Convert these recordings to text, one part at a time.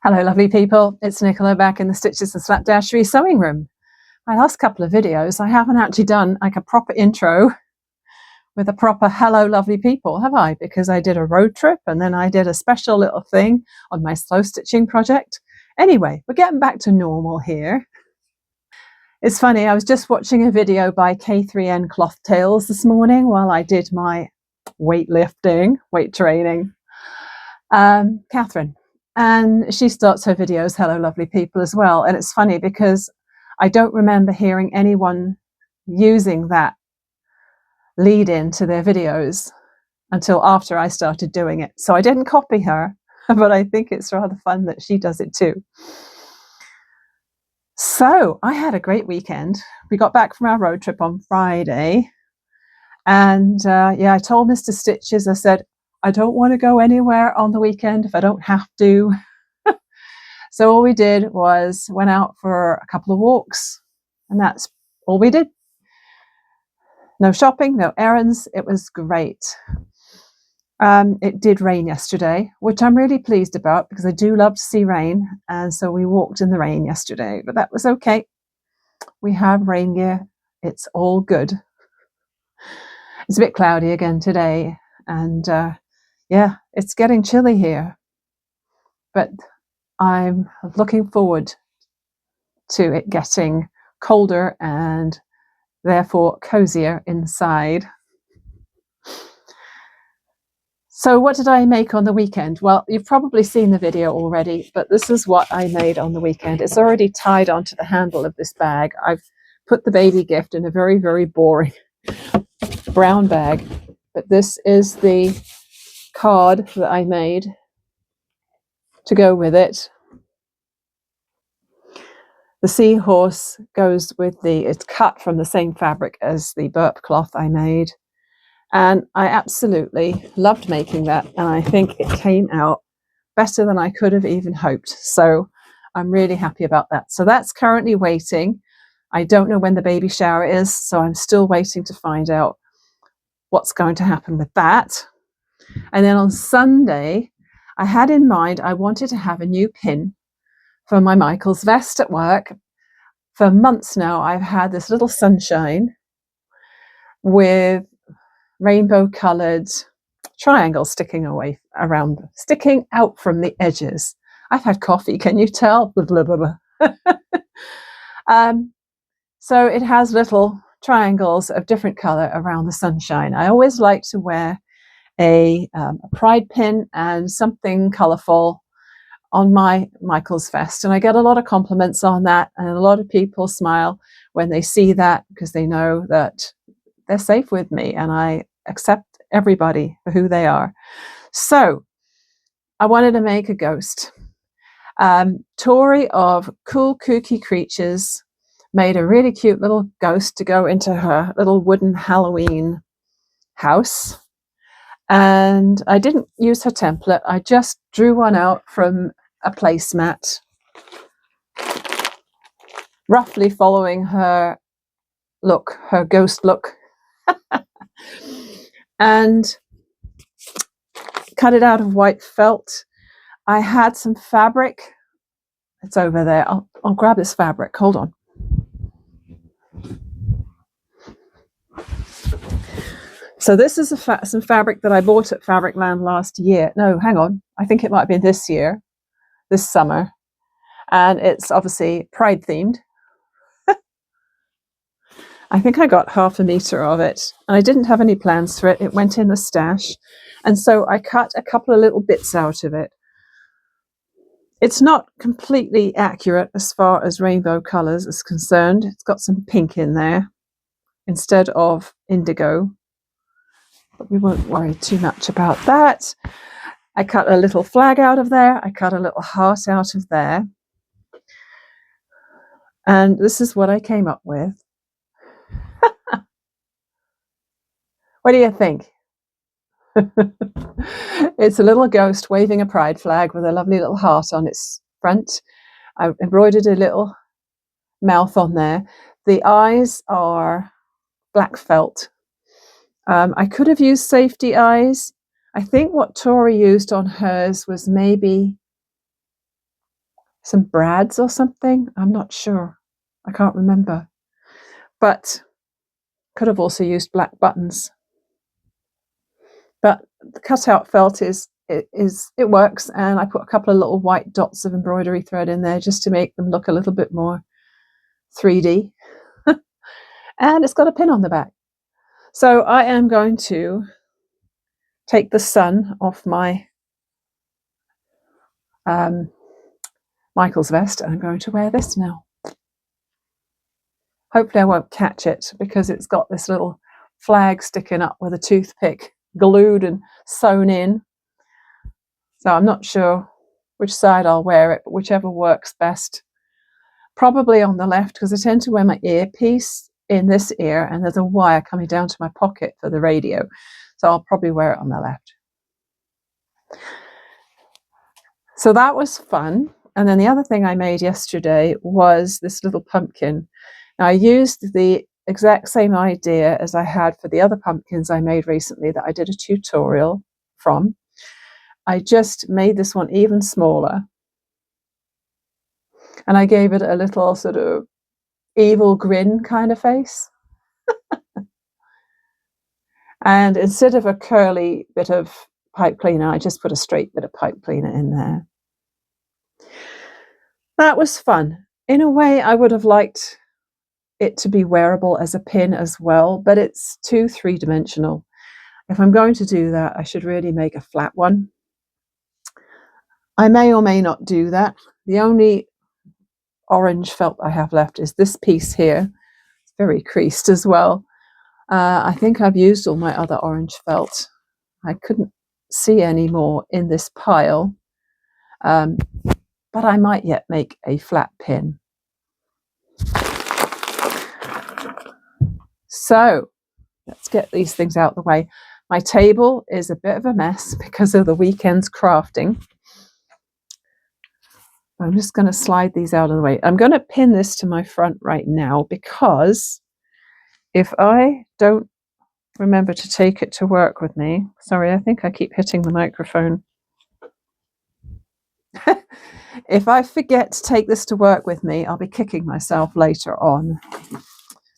Hello lovely people, it's Nicola back in the Stitches and Slapdashery sewing room. My last couple of videos I haven't actually done like a proper intro with a proper hello lovely people, have I? Because I did a road trip and then I did a special little thing on my slow stitching project. Anyway, we're getting back to normal here. It's funny, I was just watching a video by K3N Cloth Tales this morning while I did my weight training. Catherine. And she starts her videos, hello lovely people, as well. And it's funny because I don't remember hearing anyone using that lead in to their videos until after I started doing it. So I didn't copy her, but I think it's rather fun that she does it too. So I had a great weekend. We got back from our road trip on Friday. And I told Mr. Stitches, I said, I don't want to go anywhere on the weekend if I don't have to. So all we did was went out for a couple of walks, and that's all we did. No shopping, no errands. It was great. It did rain yesterday, which I'm really pleased about because I do love to see rain. And so we walked in the rain yesterday, but that was okay. We have rain gear. It's all good. It's a bit cloudy again today. And it's getting chilly here. But I'm looking forward to it getting colder and therefore cozier inside. So what did I make on the weekend? Well, you've probably seen the video already, but this is what I made on the weekend. It's already tied onto the handle of this bag. I've put the baby gift in a very, very boring brown bag, but this is the card that I made to go with it. The seahorse goes with it's cut from the same fabric as the burp cloth I made. And I absolutely loved making that. And I think it came out better than I could have even hoped. So I'm really happy about that. So that's currently waiting. I don't know when the baby shower is, so I'm still waiting to find out what's going to happen with that. And then on Sunday, I had in mind I wanted to have a new pin for my Michael's vest at work. For months now, I've had this little sunshine with rainbow colored triangles sticking out from the edges. I've had coffee, can you tell? Blah, blah, blah, blah. So it has little triangles of different color around the sunshine. I always like to wear a pride pin and something colorful on my Michael's vest, and I get a lot of compliments on that, and a lot of people smile when they see that because they know that they're safe with me and I accept everybody for who they are. So I wanted to make a ghost. Tori of Cool Kooky Creatures made a really cute little ghost to go into her little wooden Halloween house. And I didn't use her template. I just drew one out from a placemat, roughly following her look, her ghost look. And cut it out of white felt. I had some fabric. It's over there. I'll grab this fabric. Hold on. So this is some fabric that I bought at Fabricland last year. No, hang on. I think it might have been this year, this summer. And it's obviously Pride themed. I think I got 1/2 meter of it, and I didn't have any plans for it. It went in the stash. And so I cut a couple of little bits out of it. It's not completely accurate as far as rainbow colors is concerned. It's got some pink in there instead of indigo, but we won't worry too much about that. I cut a little flag out of there. I cut a little heart out of there. And this is what I came up with. What do you think? It's a little ghost waving a pride flag with a lovely little heart on its front. I embroidered a little mouth on there. The eyes are black felt. I could have used safety eyes. I think what Tori used on hers was maybe some brads or something. I'm not sure. I can't remember. But could have also used black buttons. But the cutout felt it works, and I put a couple of little white dots of embroidery thread in there just to make them look a little bit more 3D. And it's got a pin on the back. So I am going to take the sun off my Michael's vest, and I'm going to wear this now. Hopefully I won't catch it because it's got this little flag sticking up with a toothpick glued and sewn in. So I'm not sure which side I'll wear it, but whichever works best. Probably on the left, because I tend to wear my earpiece in this ear and there's a wire coming down to my pocket for the radio. So I'll probably wear it on the left. So that was fun. And then the other thing I made yesterday was this little pumpkin. Now, I used the exact same idea as I had for the other pumpkins I made recently that I did a tutorial from. I just made this one even smaller. And I gave it a little sort of evil grin kind of face. And instead of a curly bit of pipe cleaner, I just put a straight bit of pipe cleaner in there. That was fun. In a way, I would have liked it to be wearable as a pin as well, but it's too three-dimensional. If I'm going to do that, I should really make a flat one. I may or may not do that. The only orange felt I have left is this piece here. It's very creased as well. I think I've used all my other orange felt. I couldn't see any more in this pile, but I might yet make a flat pin. So let's get these things out of the way. My table is a bit of a mess because of the weekend's crafting. I'm just going to slide these out of the way. I'm going to pin this to my front right now because if I don't remember to take it to work with me, sorry, I think I keep hitting the microphone. If I forget to take this to work with me, I'll be kicking myself later on.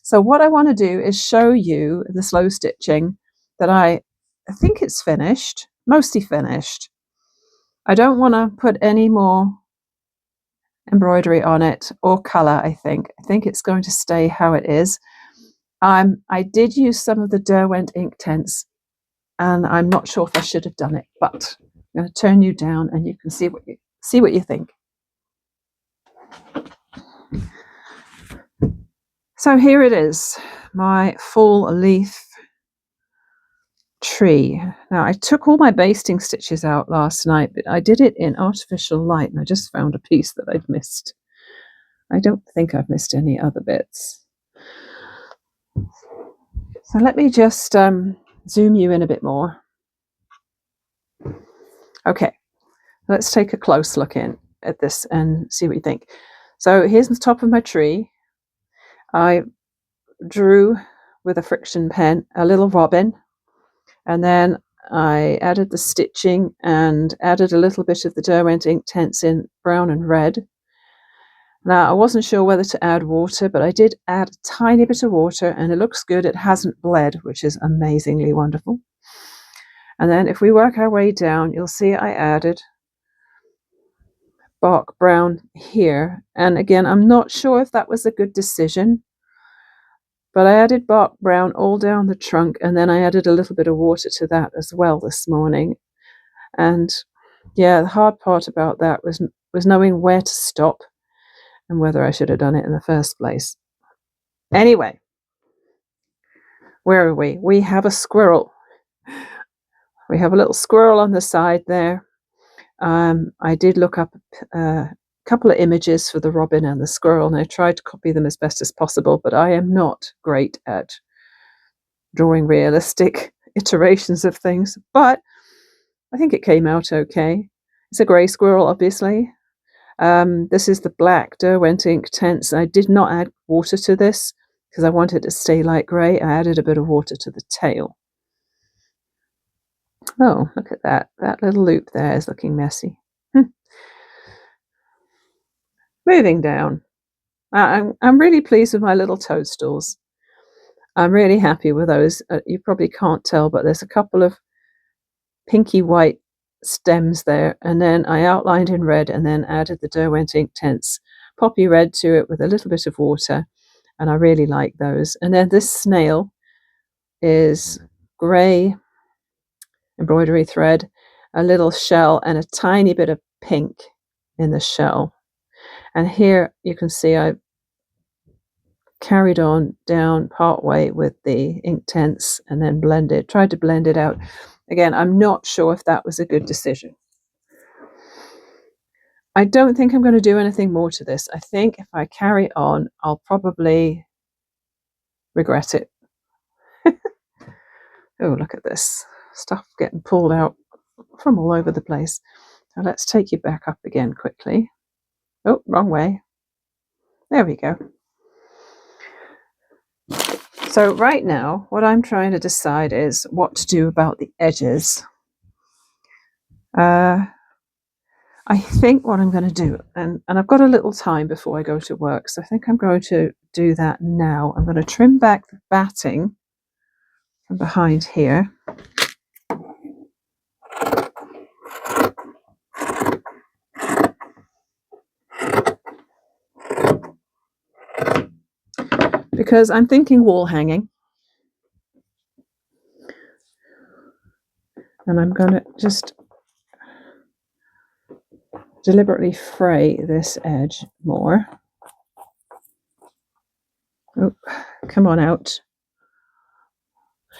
So what I want to do is show you the slow stitching that I think it's finished, mostly finished. I don't want to put any more embroidery on it or color. I think it's going to stay how it is. I did use some of the Derwent Inktense, and I'm not sure if I should have done it, but I'm going to turn you down and you can see what you think. So here it is, my full leaf tree. Now I took all my basting stitches out last night, but I did it in artificial light and I just found a piece that I'd missed. I don't think I've missed any other bits. So let me just zoom you in a bit more. Okay, let's take a close look in at this and see what you think. So here's the top of my tree. I drew with a friction pen a little robin, and then I added the stitching and added a little bit of the Derwent Inktense in brown and red. Now I wasn't sure whether to add water, but I did add a tiny bit of water and it looks good. It hasn't bled, which is amazingly wonderful. And then if we work our way down, you'll see I added bark brown here. And again, I'm not sure if that was a good decision, but I added bark brown all down the trunk, and then I added a little bit of water to that as well this morning. And yeah, the hard part about that was knowing where to stop and whether I should have done it in the first place. Anyway, where are we? We have a squirrel. We have a little squirrel on the side there. I did look up a couple of images for the robin and the squirrel, and I tried to copy them as best as possible, but I am not great at drawing realistic iterations of things, but I think it came out okay. It's a grey squirrel, obviously. This is the black Derwent Inktense. I did not add water to this because I wanted it to stay light grey. I added a bit of water to the tail. Oh, look at that. That little loop there is looking messy. Moving down. I'm really pleased with my little toadstools. I'm really happy with those. You probably can't tell, but there's a couple of pinky white stems there, and then I outlined in red and then added the Derwent Inktense poppy red to it with a little bit of water, and I really like those. And then this snail is grey embroidery thread, a little shell, and a tiny bit of pink in the shell. And here you can see I carried on down part way with the Inktense and then tried to blend it out. Again, I'm not sure if that was a good decision. I don't think I'm going to do anything more to this. I think if I carry on, I'll probably regret it. Oh, look at this stuff getting pulled out from all over the place. So let's take you back up again quickly. Oh, wrong way. There we go. So right now, what I'm trying to decide is what to do about the edges. I think what I'm going to do, and I've got a little time before I go to work, so I think I'm going to do that now. I'm going to trim back the batting from behind here. Because I'm thinking wall hanging. And I'm going to just deliberately fray this edge more. Oh, come on out.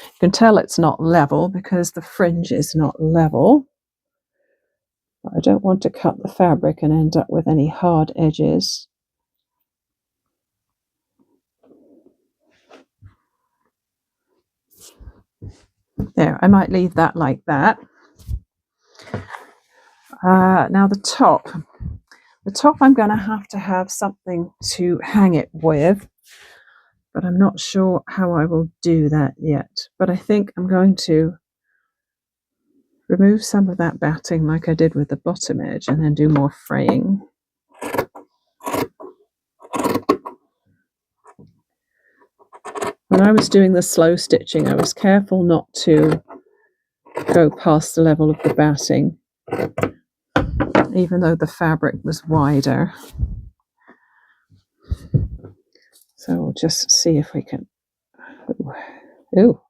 You can tell it's not level because the fringe is not level. But I don't want to cut the fabric and end up with any hard edges. There, I might leave that like that. Now the top I'm going to have something to hang it with, but I'm not sure how I will do that yet. But I think I'm going to remove some of that batting like I did with the bottom edge and then do more fraying. When I was doing the slow stitching, I was careful not to go past the level of the batting, even though the fabric was wider. So we'll just see if we can. Ooh.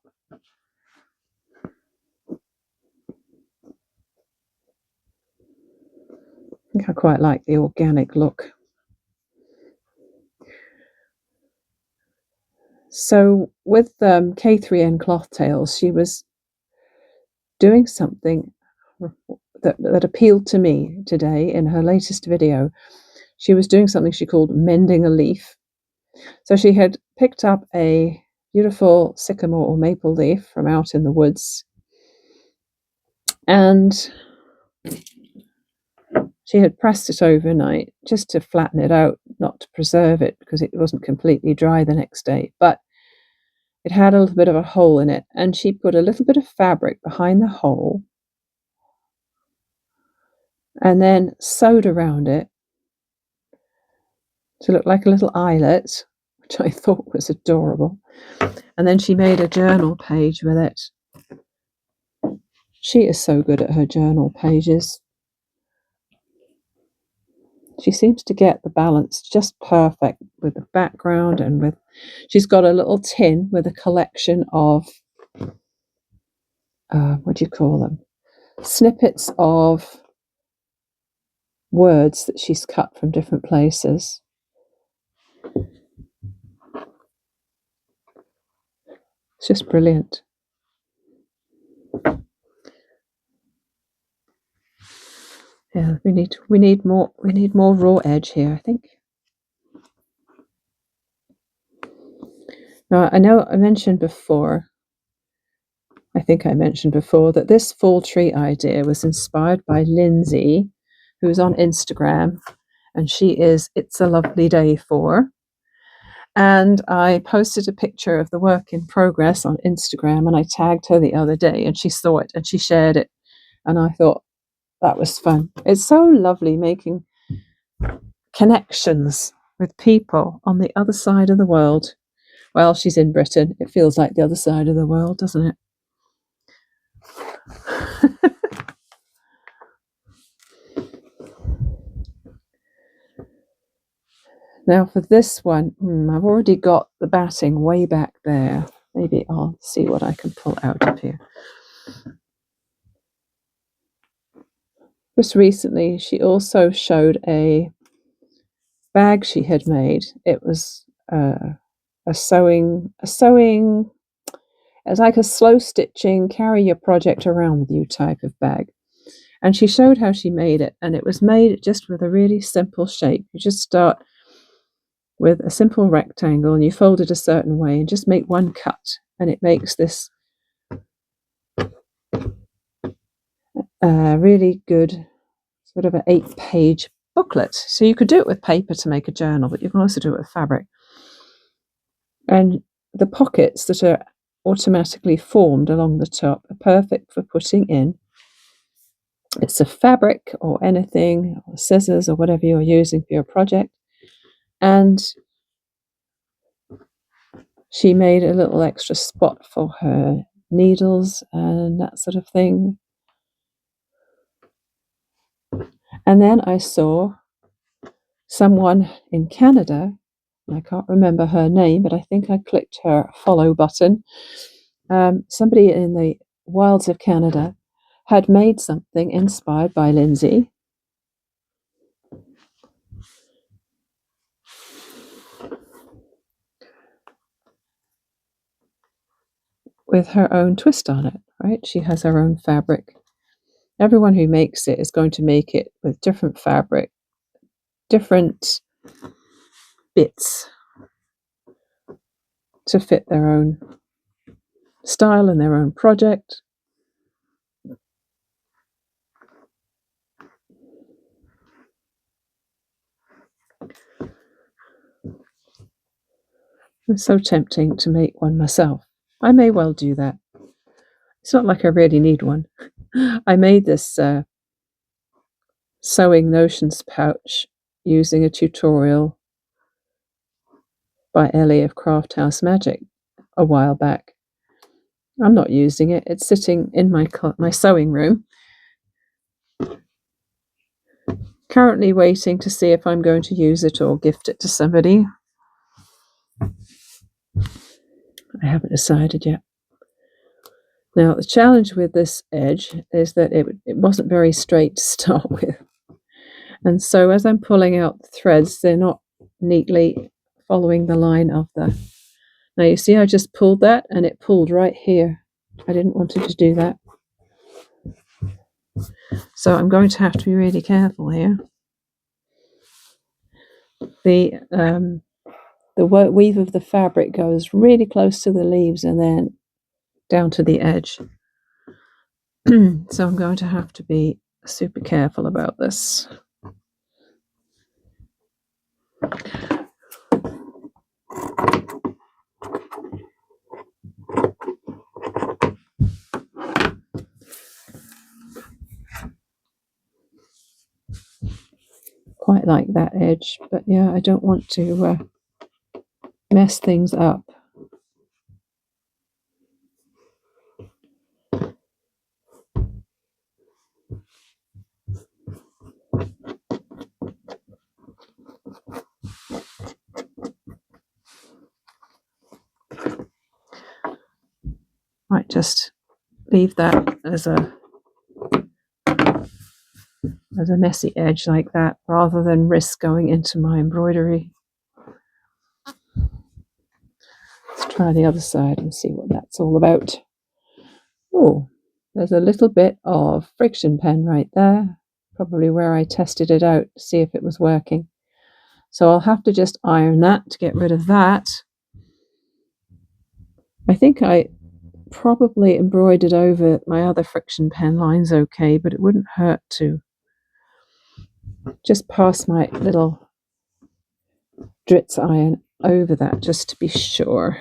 I think I quite like the organic look. So with K3N Cloth Tales, she was doing something that appealed to me today in her latest video. She was doing something she called mending a leaf. So she had picked up a beautiful sycamore or maple leaf from out in the woods, and she had pressed it overnight just to flatten it out, not to preserve it because it wasn't completely dry the next day, but it had a little bit of a hole in it, and she put a little bit of fabric behind the hole and then sewed around it to look like a little eyelet, which I thought was adorable. And then she made a journal page with it. She is so good at her journal pages. She seems to get the balance just perfect with the background and with... She's got a little tin with a collection of, what do you call them? Snippets of words that she's cut from different places. It's just brilliant. Yeah, we need more raw edge here, I think. Now, I know I mentioned before, that this fall tree idea was inspired by Lindsay, who's on Instagram, and she is It's a Lovely Day 4. And I posted a picture of the work in progress on Instagram, and I tagged her the other day, and she saw it and she shared it. And I thought that was fun. It's so lovely making connections with people on the other side of the world. Well, she's in Britain. It feels like the other side of the world, doesn't it? Now for this one, I've already got the batting way back there. Maybe I'll see what I can pull out of here. Just recently, she also showed a bag she had made. It was a sewing. It's like a slow stitching, carry your project around with you type of bag. And she showed how she made it, and it was made just with a really simple shape. You just start with a simple rectangle and you fold it a certain way and just make one cut, and it makes this really good sort of an 8-page booklet. So you could do it with paper to make a journal, but you can also do it with fabric. And the pockets that are automatically formed along the top are perfect for putting in. It's a fabric or anything, or scissors or whatever you're using for your project. And she made a little extra spot for her needles and that sort of thing. And then I saw someone in Canada, I can't remember her name, but I think I clicked her follow button. Somebody in the wilds of Canada had made something inspired by Lindsay. With her own twist on it, right? She has her own fabric. Everyone who makes it is going to make it with different fabric, different bits to fit their own style and their own project. It's so tempting to make one myself. I may well do that. It's not like I really need one. I made this sewing notions pouch using a tutorial by Ellie of Craft House Magic a while back. I'm not using it. It's sitting in my sewing room. Currently waiting to see if I'm going to use it or gift it to somebody. I haven't decided yet. Now, the challenge with this edge is that it wasn't very straight to start with. And so as I'm pulling out the threads, they're not neatly following the line of the... Now you see I just pulled that and it pulled right here. I didn't want it to do that. So I'm going to have to be really careful here. The weave of the fabric goes really close to the leaves and then down to the edge. So I'm going to have to be super careful about this. Quite like that edge, but yeah, I don't want to mess things up. Might just leave that as a messy edge like that, rather than risk going into my embroidery. Let's try the other side and see what that's all about. Oh, there's a little bit of friction pen right there, probably where I tested it out to see if it was working. So I'll have to just iron that to get rid of that. I think I probably embroidered over my other friction pen lines okay, but it wouldn't hurt to just pass my little Dritz iron over that just to be sure.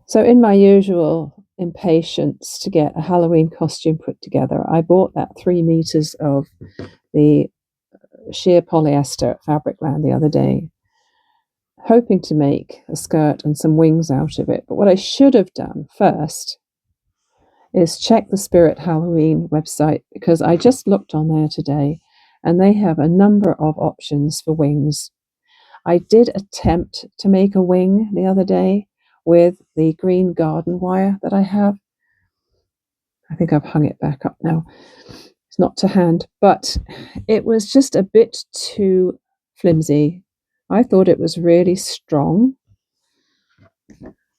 So in my usual impatience to get a Halloween costume put together, I bought that 3 meters of the sheer polyester at Fabricland the other day, hoping to make a skirt and some wings out of it. But what I should have done first is check the Spirit Halloween website, because I just looked on there today and they have a number of options for wings. I did attempt to make a wing the other day with the green garden wire that I have. I think I've hung it back up now. It's not to hand, but it was just a bit too flimsy. I thought it was really strong,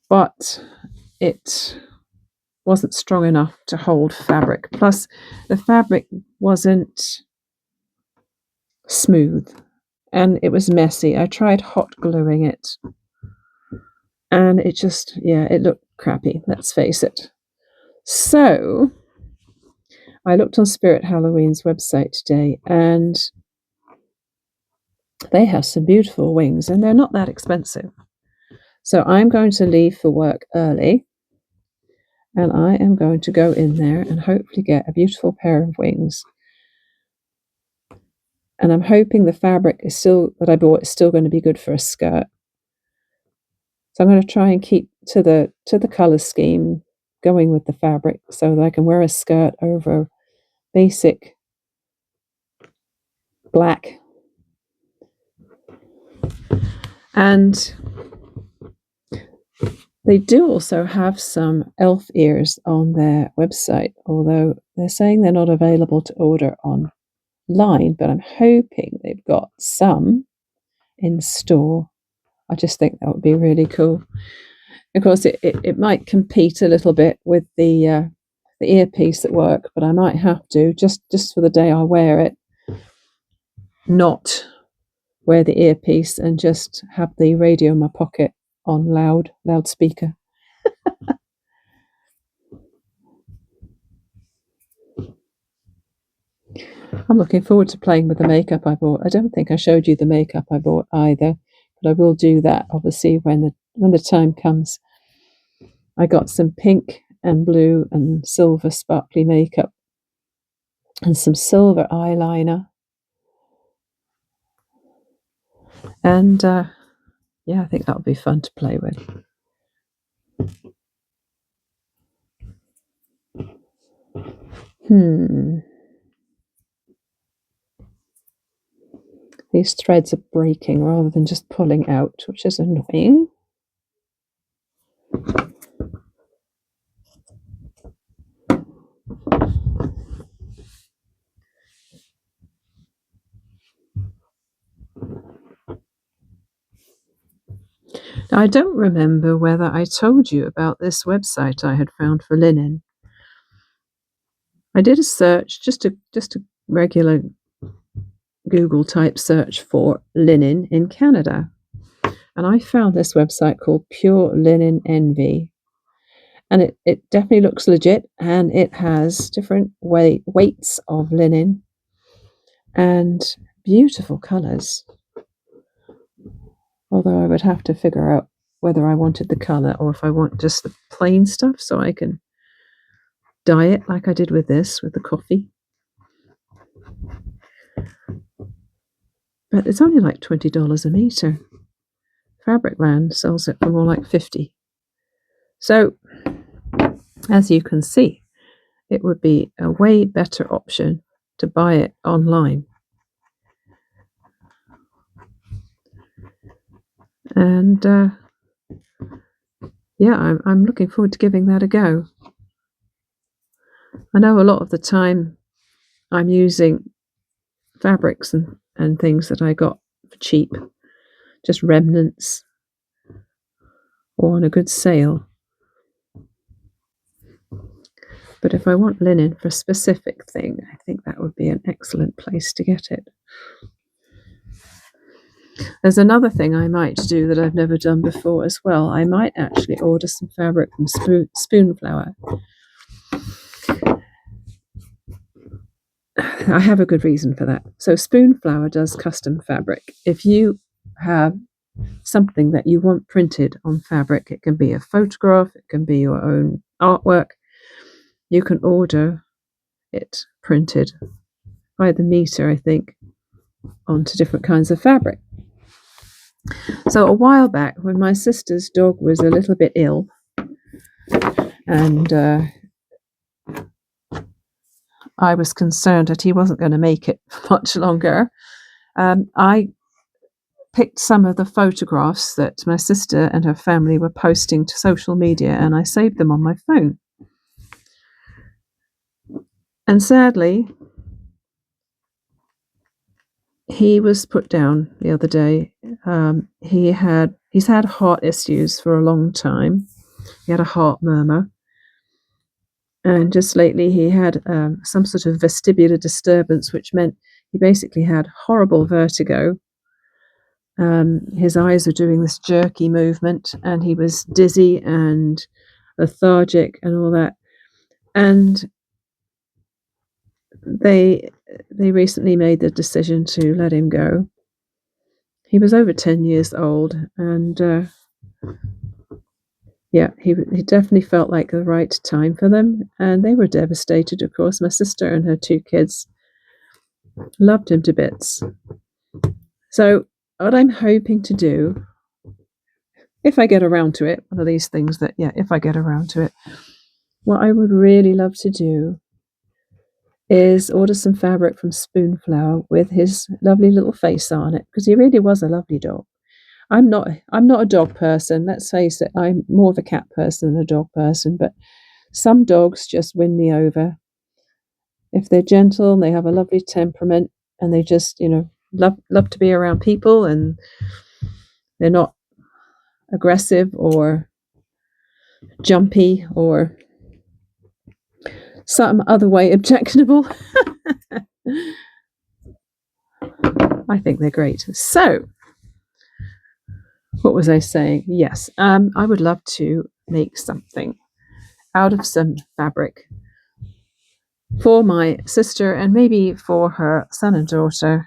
but it wasn't strong enough to hold fabric. Plus, the fabric wasn't smooth and it was messy. I tried hot gluing it and it just, it looked crappy, let's face it. So I looked on Spirit Halloween's website today and they have some beautiful wings and they're not that expensive. So I'm going to leave for work early and I am going to go in there and hopefully get a beautiful pair of wings. And I'm hoping the fabric that I bought is still going to be good for a skirt. So I'm going to try and keep to the colour scheme, going with the fabric, so that I can wear a skirt over basic black. And they do also have some elf ears on their website, although they're saying they're not available to order online, but I'm hoping they've got some in store. I just think that would be really cool. Of course, it might compete a little bit with the earpiece at work, but I might have to, just for the day I wear it, not wear the earpiece and just have the radio in my pocket on loudspeaker. I'm looking forward to playing with the makeup I bought. I don't think I showed you the makeup I bought either, but I will do that obviously when the time comes. I got some pink and blue and silver sparkly makeup and some silver eyeliner. And I think that'll be fun to play with. These threads are breaking rather than just pulling out, which is annoying. Now, I don't remember whether I told you about this website I had found for linen. I did a search, just a regular Google type search for linen in Canada, and I found this website called Pure Linen Envy, and it definitely looks legit, and it has different weights of linen and beautiful colours. Although I would have to figure out whether I wanted the colour or if I want just the plain stuff so I can dye it like I did with this, with the coffee. But it's only like $20 a metre. Fabricland sells it for more like $50. So, as you can see, it would be a way better option to buy it online. And I'm looking forward to giving that a go. I know a lot of the time I'm using fabrics and things that I got for cheap, just remnants or on a good sale. But if I want linen for a specific thing, I think that would be an excellent place to get it. There's another thing I might do that I've never done before as well. I might actually order some fabric from Spoonflower. I have a good reason for that. So Spoonflower does custom fabric. If you have something that you want printed on fabric, it can be a photograph, it can be your own artwork, you can order it printed by the meter, I think, onto different kinds of fabric. So a while back, when my sister's dog was a little bit ill, and I was concerned that he wasn't going to make it much longer, I picked some of the photographs that my sister and her family were posting to social media, and I saved them on my phone. And sadly, he was put down the other day. He's had heart issues for a long time. He had a heart murmur, and just lately he had some sort of vestibular disturbance, which meant he basically had horrible vertigo. His eyes were doing this jerky movement, and he was dizzy and lethargic and all that. And they recently made the decision to let him go. He was over 10 years old, and he definitely felt like the right time for them, and they were devastated, of course. My sister and her 2 kids loved him to bits. So what I'm hoping to do, if I get around to it, one of these things that, if I get around to it, what I would really love to do is order some fabric from Spoonflower with his lovely little face on it, because he really was a lovely dog. I'm not a dog person, let's face it. I'm more of a cat person than a dog person, but some dogs just win me over. If they're gentle and they have a lovely temperament, and they just, love to be around people, and they're not aggressive or jumpy or some other way objectionable, I think they're great. So, what was I saying? Yes, I would love to make something out of some fabric for my sister, and maybe for her son and daughter,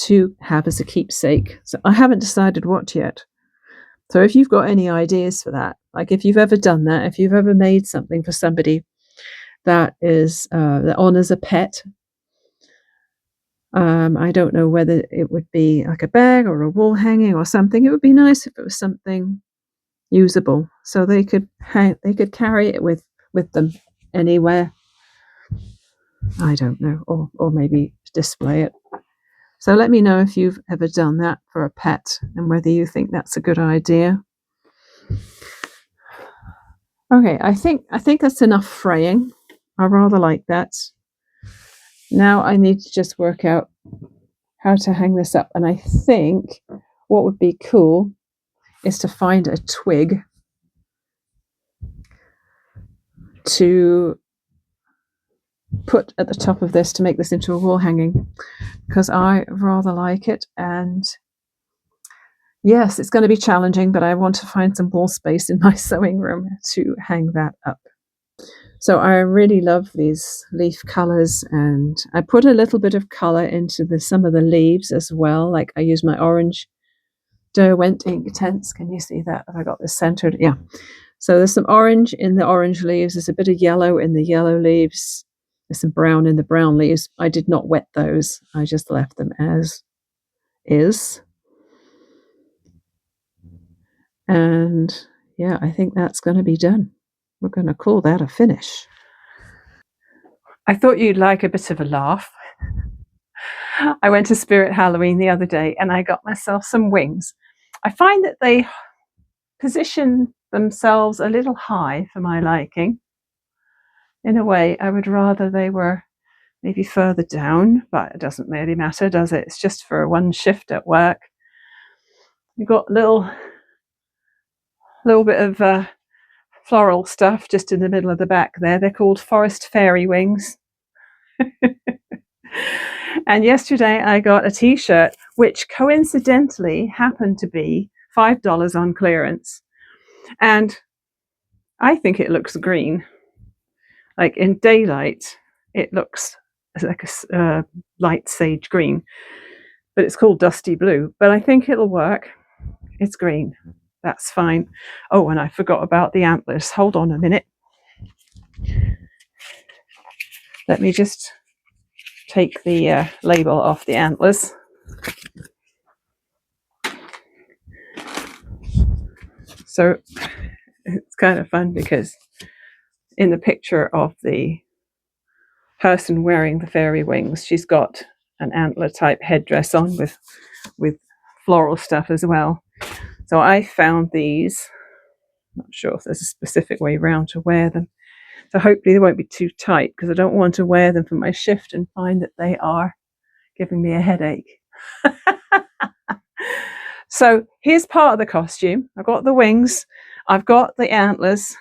to have as a keepsake. So I haven't decided what yet. So if you've got any ideas for that, like if you've ever done that, if you've ever made something for somebody that is that honors a pet, I don't know whether it would be like a bag or a wall hanging or something. It would be nice if it was something usable, so they could carry it with them anywhere. I don't know, or maybe display it. So let me know if you've ever done that for a pet, and whether you think that's a good idea. Okay, I think that's enough fraying. I rather like that. Now I need to just work out how to hang this up, and I think what would be cool is to find a twig to put at the top of this to make this into a wall hanging, because I rather like it. And yes, it's going to be challenging, but I want to find some wall space in my sewing room to hang that up. So I really love these leaf colors, and I put a little bit of color into some of the leaves as well. Like I use my orange Derwent Inktense. Can you see that? Have I got this centered? Yeah. So there's some orange in the orange leaves. There's a bit of yellow in the yellow leaves. There's some brown in the brown leaves. I did not wet those. I just left them as is. And yeah, I think that's going to be done. We're going to call that a finish. I thought you'd like a bit of a laugh. I went to Spirit Halloween the other day, and I got myself some wings. I find that they position themselves a little high for my liking. In a way, I would rather they were maybe further down, but it doesn't really matter, does it? It's just for one shift at work. You've got little bit of floral stuff just in the middle of the back there. They're called forest fairy wings. And yesterday I got a t-shirt which coincidentally happened to be $5 on clearance, and I think it looks green. Like in daylight it looks like a light sage green, but it's called dusty blue. But I think it'll work. It's green. That's fine. Oh, and I forgot about the antlers. Hold on a minute. Let me just take the label off the antlers. So it's kind of fun because in the picture of the person wearing the fairy wings, she's got an antler type headdress on with floral stuff as well. So I found these. Not sure if there's a specific way around to wear them. So hopefully they won't be too tight, because I don't want to wear them for my shift and find that they are giving me a headache. So here's part of the costume. I've got the wings, I've got the antlers,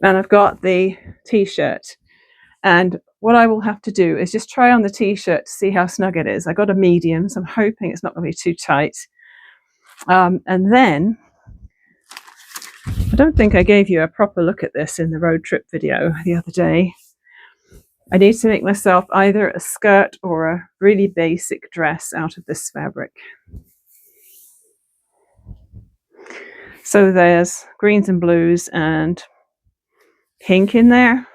and I've got the t-shirt. And what I will have to do is just try on the t-shirt to see how snug it is. I got a medium, so I'm hoping it's not going to be too tight. And then, I don't think I gave you a proper look at this in the road trip video the other day. I need to make myself either a skirt or a really basic dress out of this fabric. So there's greens and blues and pink in there.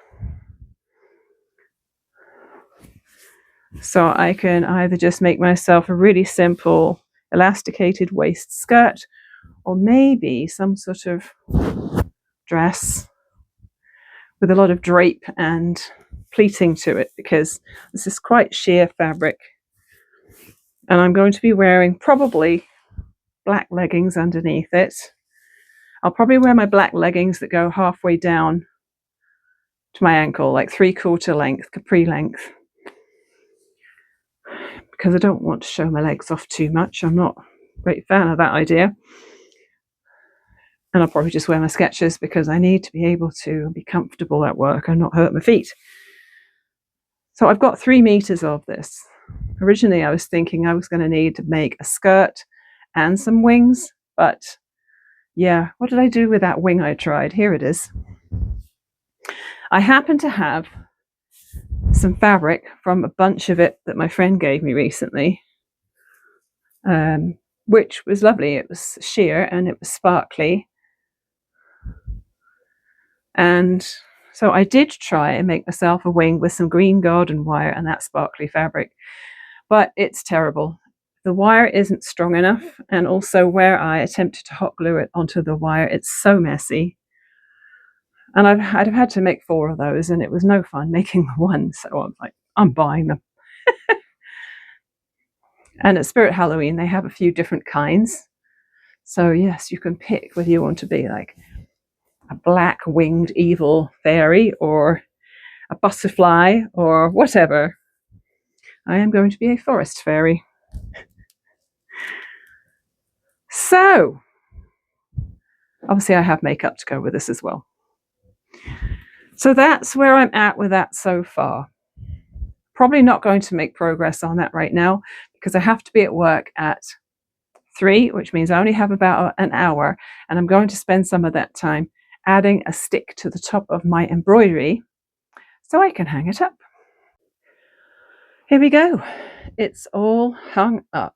So I can either just make myself a really simple elasticated waist skirt, or maybe some sort of dress with a lot of drape and pleating to it, because this is quite sheer fabric. And I'm going to be wearing probably black leggings underneath it. I'll probably wear my black leggings that go halfway down to my ankle, like 3/4 length, capri length, because I don't want to show my legs off too much. I'm not a great fan of that idea. And I'll probably just wear my Skechers, because I need to be able to be comfortable at work and not hurt my feet. So I've got 3 meters of this. Originally, I was thinking I was going to need to make a skirt and some wings, but yeah, what did I do with that wing I tried? Here it is. I happen to have some fabric from a bunch of it that my friend gave me recently, which was lovely. It was sheer and it was sparkly. And so I did try and make myself a wing with some green garden wire and that sparkly fabric, but it's terrible. The wire isn't strong enough, and also where I attempted to hot glue it onto the wire, it's so messy. And I'd have had to make 4 of those, and it was no fun making the one, so I'm like, I'm buying them. And at Spirit Halloween, they have a few different kinds. So yes, you can pick whether you want to be like a black winged evil fairy or a butterfly or whatever. I am going to be a forest fairy. So, obviously I have makeup to go with this as well. So that's where I'm at with that so far. Probably not going to make progress on that right now, because I have to be at work at 3, which means I only have about an hour, and I'm going to spend some of that time adding a stick to the top of my embroidery so I can hang it up. Here we go. It's all hung up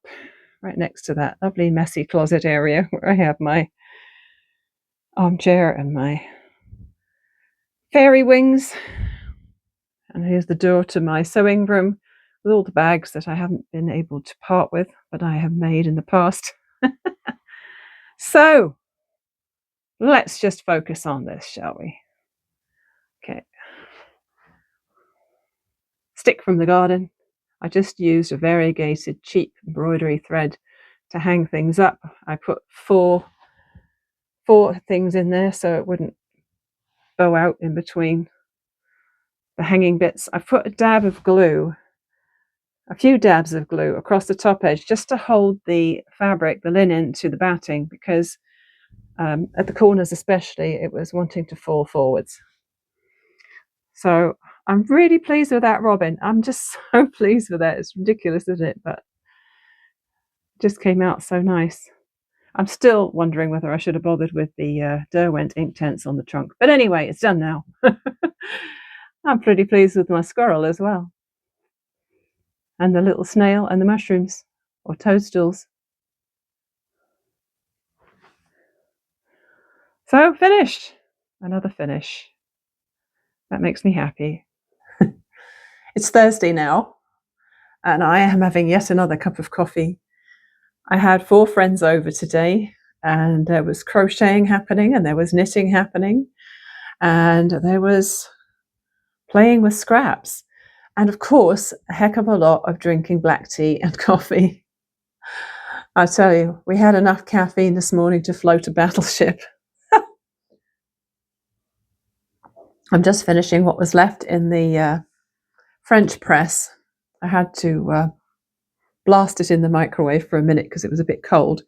right next to that lovely messy closet area where I have my armchair and my fairy wings. And here's the door to my sewing room with all the bags that I haven't been able to part with, but I have made in the past. So let's just focus on this, shall we? Okay. Stick from the garden. I just used a variegated cheap embroidery thread to hang things up. I put four things in there so it wouldn't bow out in between the hanging bits. I put a few dabs of glue across the top edge just to hold the fabric, the linen, to the batting, because at the corners especially, it was wanting to fall forwards. So I'm really pleased with that robin. I'm just so pleased with that. It's ridiculous, isn't it? But it just came out so nice. I'm still wondering whether I should have bothered with the Derwent Inktense on the trunk. But anyway, it's done now. I'm pretty pleased with my squirrel as well. And the little snail and the mushrooms, or toadstools. So finished. Another finish. That makes me happy. It's Thursday now, and I am having yet another cup of coffee. I had 4 friends over today, and there was crocheting happening, and there was knitting happening, and there was playing with scraps, and of course, a heck of a lot of drinking black tea and coffee. I tell you, we had enough caffeine this morning to float a battleship. I'm just finishing what was left in the French press. I had to blast it in the microwave for a minute because it was a bit cold.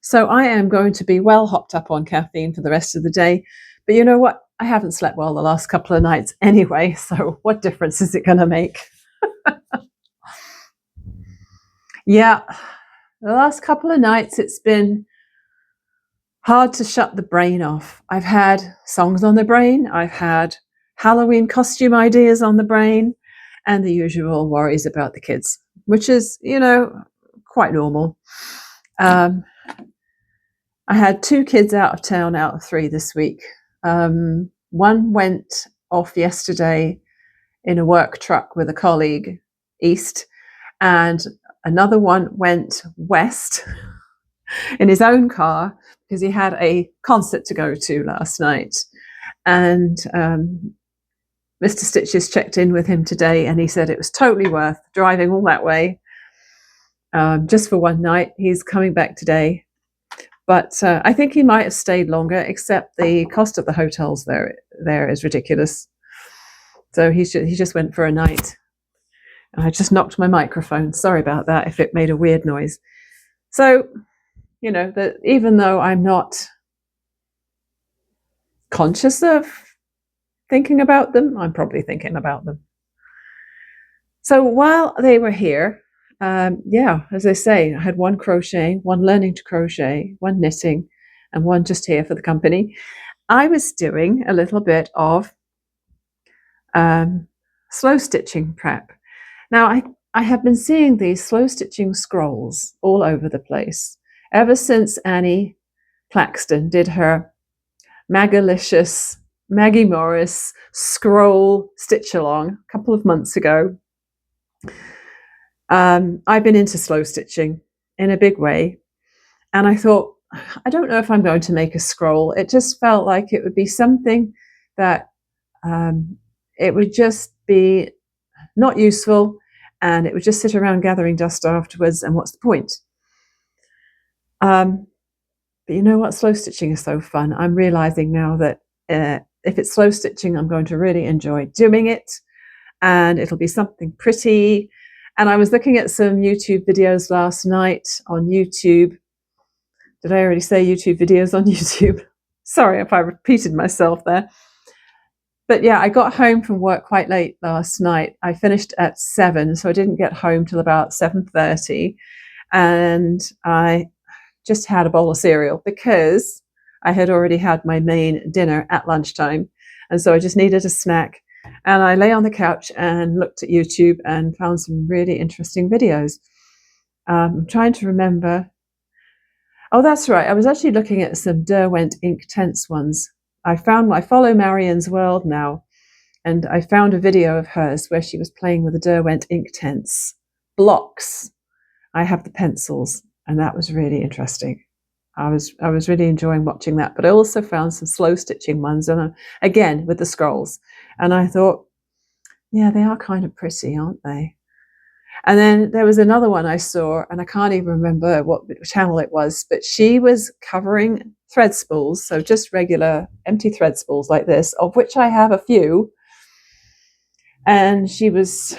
So I am going to be well hopped up on caffeine for the rest of the day. But you know what? I haven't slept well the last couple of nights anyway, so what difference is it going to make? Yeah, the last couple of nights it's been hard to shut the brain off. I've had songs on the brain, I've had Halloween costume ideas on the brain, and the usual worries about the kids, which is, you know, quite normal. I had 2 kids out of town out of 3 this week. One went off yesterday in a work truck with a colleague east, and another one went west in his own car because he had a concert to go to last night. And Mr. Stitches checked in with him today, and he said it was totally worth driving all that way just for one night. He's coming back today. But I think he might have stayed longer, except the cost of the hotels there is ridiculous. So he just went for a night. And I just knocked my microphone. Sorry about that if it made a weird noise. So, you know, that even though I'm not conscious of thinking about them, I'm probably thinking about them. So while they were here, as I say, I had 1 crocheting, 1 learning to crochet, 1 knitting, and 1 just here for the company. I was doing a little bit of slow stitching prep. Now, I have been seeing these slow stitching scrolls all over the place ever since Annie Claxton did her Magalicious Maggie Morris scroll stitch along a couple of months ago. I've been into slow stitching in a big way, and I thought, I don't know if I'm going to make a scroll. It just felt like it would be something that it would just be not useful, and it would just sit around gathering dust afterwards, and what's the point? But you know what? Slow stitching is so fun. I'm realizing now that if it's slow stitching, I'm going to really enjoy doing it, and it'll be something pretty. And I was looking at some YouTube videos last night on YouTube. Did I already say YouTube videos on YouTube? Sorry if I repeated myself there. But yeah, I got home from work quite late last night. I finished at 7, so I didn't get home till about 7:30. And I just had a bowl of cereal because I had already had my main dinner at lunchtime. And so I just needed a snack. And I lay on the couch and looked at YouTube and found some really interesting videos. I'm trying to remember. Oh, that's right. I was actually looking at some Derwent Inktense ones. I follow Marianne's World now, and I found a video of hers where she was playing with the Derwent Inktense blocks. I have the pencils, and that was really interesting. I was really enjoying watching that, but I also found some slow stitching ones, and again with the scrolls. And I thought, yeah, they are kind of pretty, aren't they? And then there was another one I saw, and I can't even remember what channel it was, but she was covering thread spools, so just regular empty thread spools like this, of which I have a few. And she was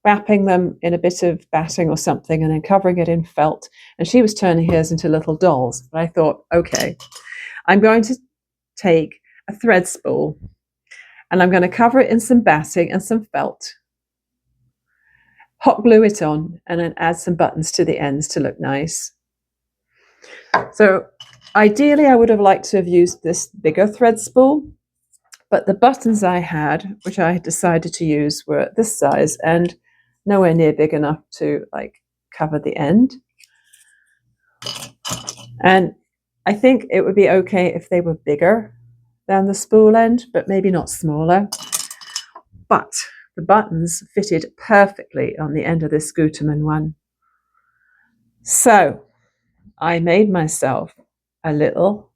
wrapping them in a bit of batting or something and then covering it in felt. And she was turning hers into little dolls. But I thought, okay, I'm going to take a thread spool and I'm going to cover it in some batting and some felt. Hot glue it on and then add some buttons to the ends to look nice. So ideally, I would have liked to have used this bigger thread spool, but the buttons I had, which I had decided to use, were this size and nowhere near big enough to like cover the end. And I think it would be okay if they were bigger than the spool end, but maybe not smaller. But the buttons fitted perfectly on the end of this Gutermann one. So I made myself a little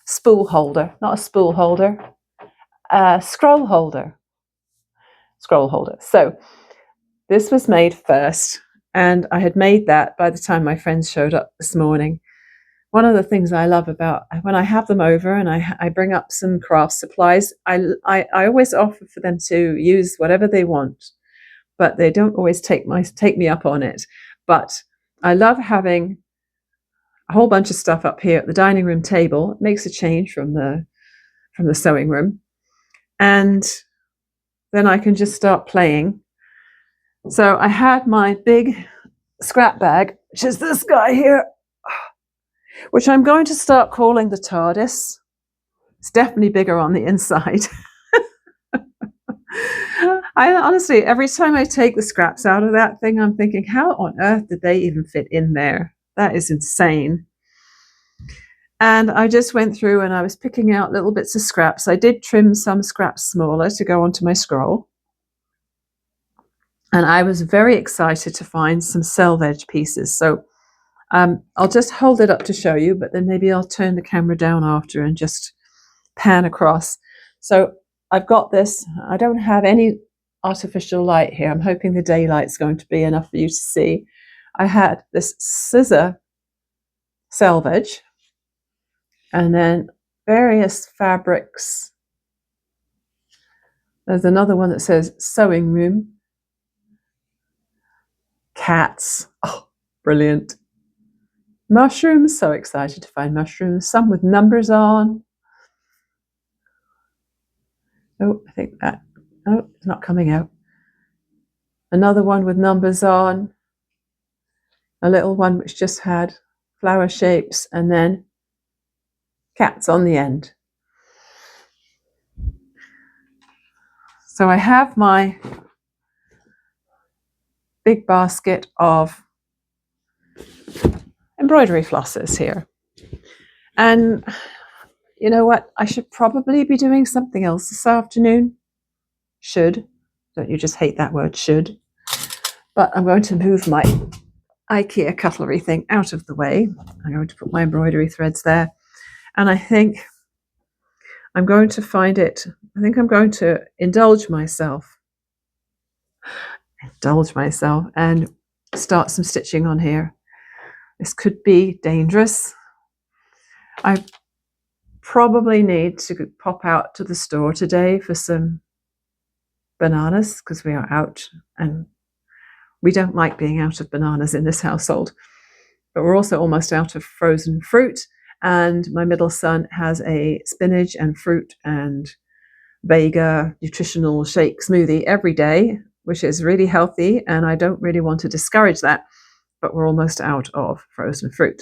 spool holder, not a spool holder, a scroll holder. Scroll holder. So this was made first, and I had made that by the time my friends showed up this morning. One of the things I love about when I have them over and I bring up some craft supplies, I always offer for them to use whatever they want, but they don't always take me up on it. But I love having a whole bunch of stuff up here at the dining room table. It makes a change from the sewing room, and then I can just start playing. So I had my big scrap bag, which is this guy here, which I'm going to start calling the TARDIS. It's definitely bigger on the inside. I honestly, every time I take the scraps out of that thing, I'm thinking, how on earth did they even fit in there? That is insane. And I just went through and I was picking out little bits of scraps. I did trim some scraps smaller to go onto my scroll. And I was very excited to find some selvage pieces. So I'll just hold it up to show you, but then maybe I'll turn the camera down after and just pan across. So I've got this. I don't have any artificial light here. I'm hoping the daylight's going to be enough for you to see. I had this scissor selvage and then various fabrics. There's another one that says sewing room. Cats. Oh, brilliant. Mushrooms. So excited to find mushrooms. Some with numbers on. Oh, I think that. Oh, it's not coming out. Another one with numbers on. A little one which just had flower shapes and then cats on the end. So I have my big basket of embroidery flosses here. And you know what? I should probably be doing something else this afternoon. Should. Don't you just hate that word, should? But I'm going to move my IKEA cutlery thing out of the way. I'm going to put my embroidery threads there. And I think I'm going to find it. I think I'm going to indulge myself and start some stitching on here. This could be dangerous. I probably need to pop out to the store today for some bananas because we are out and we don't like being out of bananas in this household. But we're also almost out of frozen fruit. And my middle son has a spinach and fruit and Vega nutritional shake smoothie every day, which is really healthy. And I don't really want to discourage that, but we're almost out of frozen fruit.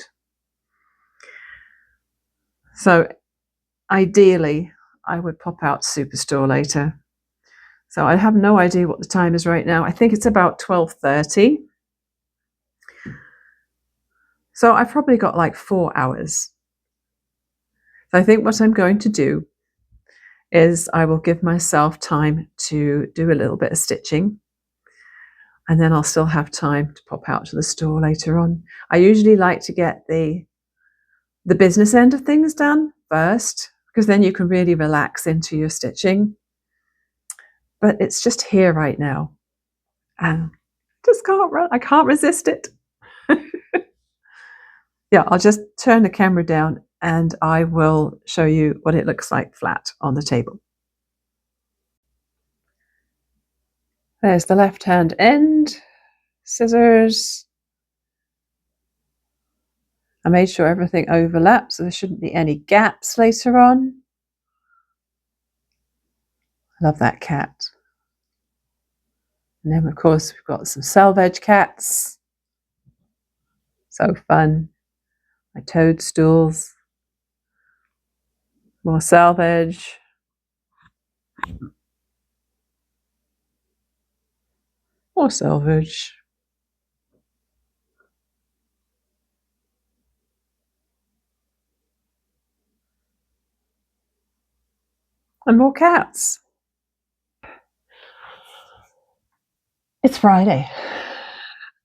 So ideally, I would pop out to Superstore later. So I have no idea what the time is right now. I think it's about 12:30. So I've probably got like 4 hours. So I think what I'm going to do is I will give myself time to do a little bit of stitching, and then I'll still have time to pop out to the store later on. I usually like to get the business end of things done first, because then you can really relax into your stitching. But it's just here right now, and I can't resist it. Yeah, I'll just turn the camera down and I will show you what it looks like flat on the table. There's the left-hand end, scissors. I made sure everything overlaps, so there shouldn't be any gaps later on. I love that cat. And then, of course, we've got some selvage cats. So fun. My toadstools. More selvage. More selvage. And more cats. It's Friday,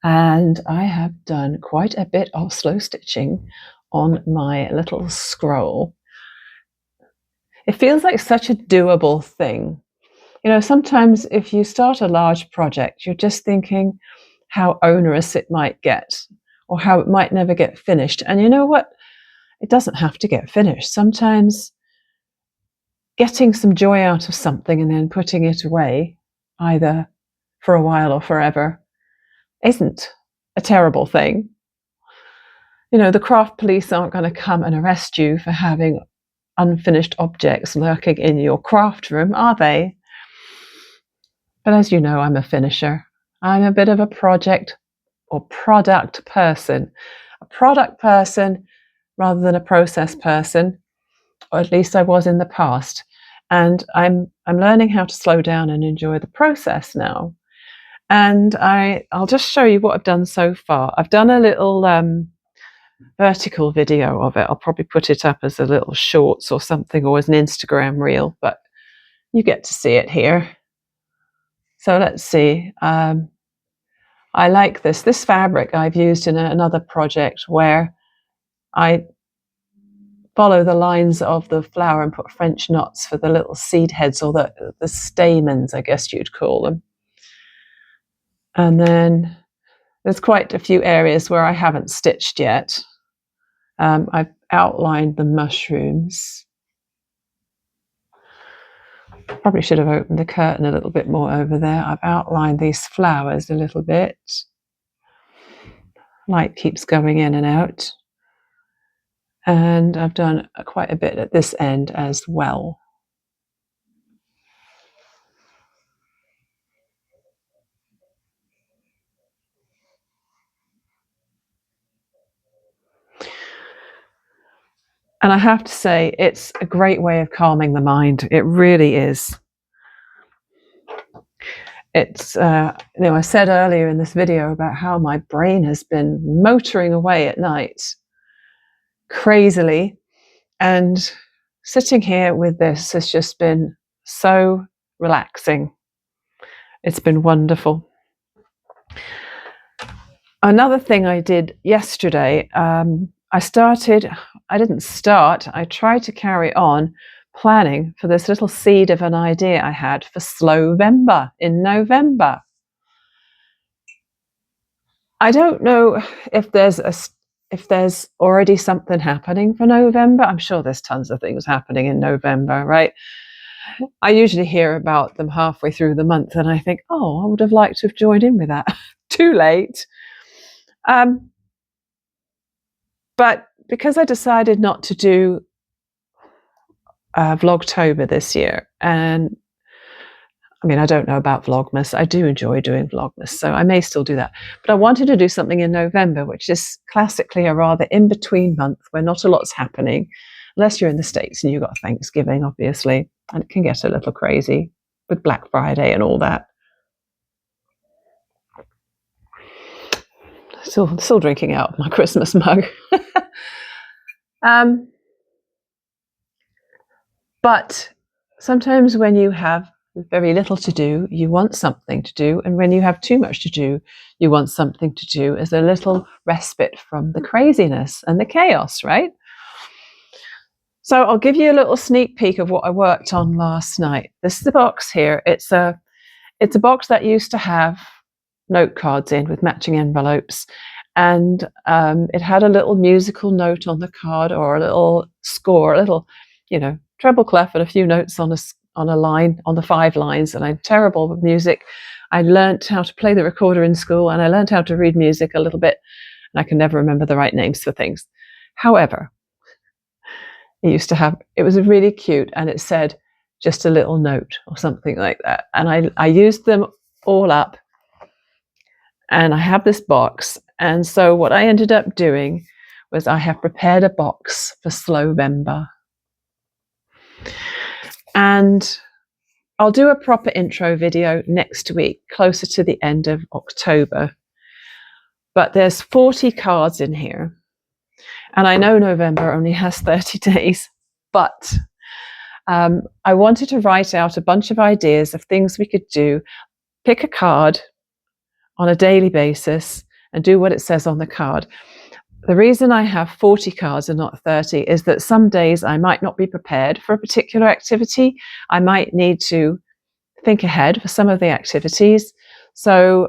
and I have done quite a bit of slow stitching on my little scroll. It feels like such a doable thing. You know, sometimes if you start a large project, you're just thinking how onerous it might get or how it might never get finished. And you know what? It doesn't have to get finished. Sometimes getting some joy out of something and then putting it away, either for a while or forever, isn't a terrible thing. You know, the craft police aren't going to come and arrest you for having unfinished objects lurking in your craft room, are they? But as you know, I'm a finisher. I'm a bit of a project or product person. A product person rather than a process person, or at least I was in the past. And I'm learning how to slow down and enjoy the process now. And I'll just show you what I've done so far. I've done a little vertical video of it. I'll probably put it up as a little shorts or something, or as an Instagram reel, but you get to see it here. So let's see. I like this fabric I've used in another project where I follow the lines of the flower and put French knots for the little seed heads, or the stamens, I guess you'd call them. And then there's quite a few areas where I haven't stitched yet. I've outlined the mushrooms. Probably should have opened the curtain a little bit more over there. I've outlined these flowers a little bit. Light keeps going in and out. And I've done quite a bit at this end as well. And I have to say, it's a great way of calming the mind. It really is. It's, I said earlier in this video about how my brain has been motoring away at night crazily. And sitting here with this has just been so relaxing. It's been wonderful. Another thing I did yesterday, I tried to carry on planning for this little seed of an idea I had for Slowvember in November. I don't know if there's already something happening for November. I'm sure there's tons of things happening in November, right? I usually hear about them halfway through the month and I think, oh, I would have liked to have joined in with that. Too late. But because I decided not to do Vlogtober this year, and I mean, I don't know about Vlogmas. I do enjoy doing Vlogmas, so I may still do that. But I wanted to do something in November, which is classically a rather in-between month where not a lot's happening, unless you're in the States and you've got Thanksgiving, obviously, and it can get a little crazy with Black Friday and all that. Still drinking out of my Christmas mug. But sometimes when you have very little to do, you want something to do. And when you have too much to do, you want something to do as a little respite from the craziness and the chaos, right? So I'll give you a little sneak peek of what I worked on last night. This is the box here. It's a box that used to have note cards in with matching envelopes. And it had a little musical note on the card, or a little score, a little, treble clef and a few notes on a line, on the 5 lines. And I'm terrible with music. I learned how to play the recorder in school, and I learned how to read music a little bit, and I can never remember the right names for things. However, it was really cute, and it said just a little note or something like that. And I used them all up, and I have this box. And so what I ended up doing was I have prepared a box for Slowvember. And I'll do a proper intro video next week, closer to the end of October. But there's 40 cards in here. And I know November only has 30 days, but I wanted to write out a bunch of ideas of things we could do, pick a card, on a daily basis and do what it says on the card. The reason I have 40 cards and not 30 is that some days I might not be prepared for a particular activity. I might need to think ahead for some of the activities. So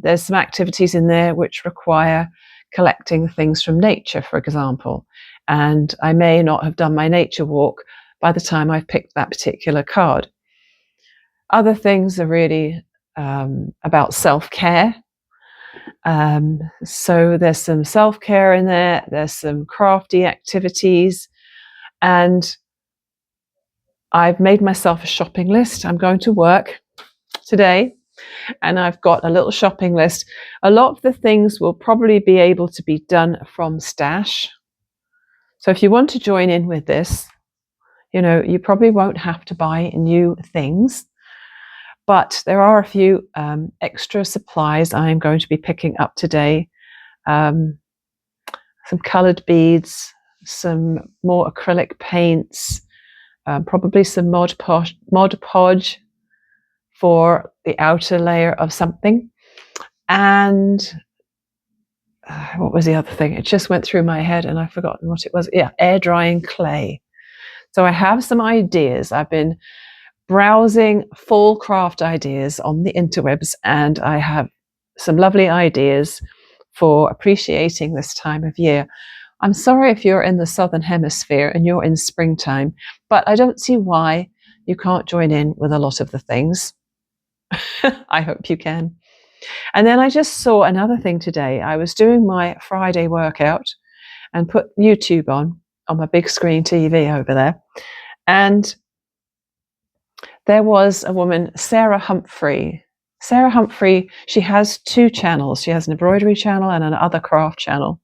there's some activities in there which require collecting things from nature, for example. And I may not have done my nature walk by the time I've picked that particular card. Other things are really about self-care. So there's some self-care in there, there's some crafty activities, and I've made myself a shopping list. I'm going to work today and I've got a little shopping list. A lot of the things will probably be able to be done from stash. So if you want to join in with this, you probably won't have to buy new things. But there are a few extra supplies I'm going to be picking up today. Some coloured beads, some more acrylic paints, probably some Mod Podge for the outer layer of something. And what was the other thing? It just went through my head and I've forgotten what it was. Yeah, air drying clay. So I have some ideas. I've been browsing full craft ideas on the interwebs, and I have some lovely ideas for appreciating this time of year. I'm sorry if you're in the Southern Hemisphere and you're in springtime, but I don't see why you can't join in with a lot of the things. I hope you can. And then I just saw another thing today. I was doing my Friday workout and put YouTube on my big screen TV over there. And there was a woman, Sarah Humphrey. Sarah Humphrey, she has two channels. She has an embroidery channel and another craft channel.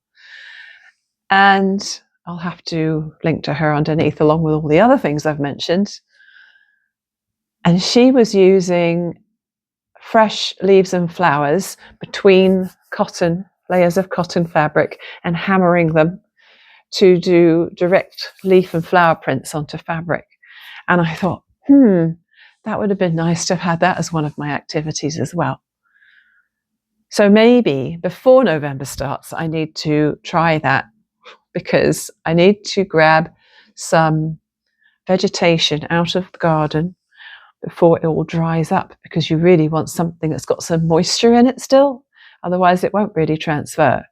And I'll have to link to her underneath along with all the other things I've mentioned. And she was using fresh leaves and flowers between layers of cotton fabric and hammering them to do direct leaf and flower prints onto fabric. And I thought, that would have been nice to have had that as one of my activities as well. So maybe before November starts, I need to try that, because I need to grab some vegetation out of the garden before it all dries up, because you really want something that's got some moisture in it still. Otherwise, it won't really transfer.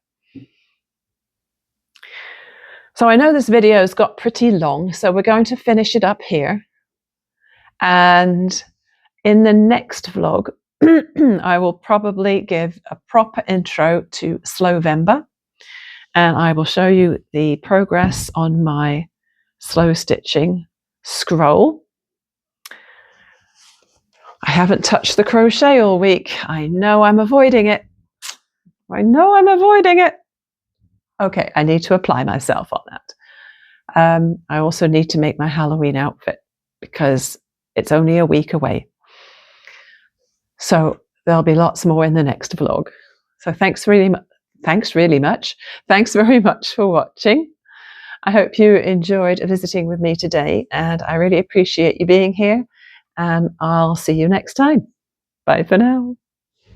So I know this video has got pretty long, so we're going to finish it up here. And in the next vlog, I will probably give a proper intro to Slowvember, and I will show you the progress on my slow stitching scroll. I haven't touched the crochet all week. I know I'm avoiding it. Okay, I need to apply myself on that. I also need to make my Halloween outfit because it's only a week away. So there'll be lots more in the next vlog. So thanks very much for watching. I hope you enjoyed visiting with me today, and I really appreciate you being here, and I'll see you next time. Bye for now.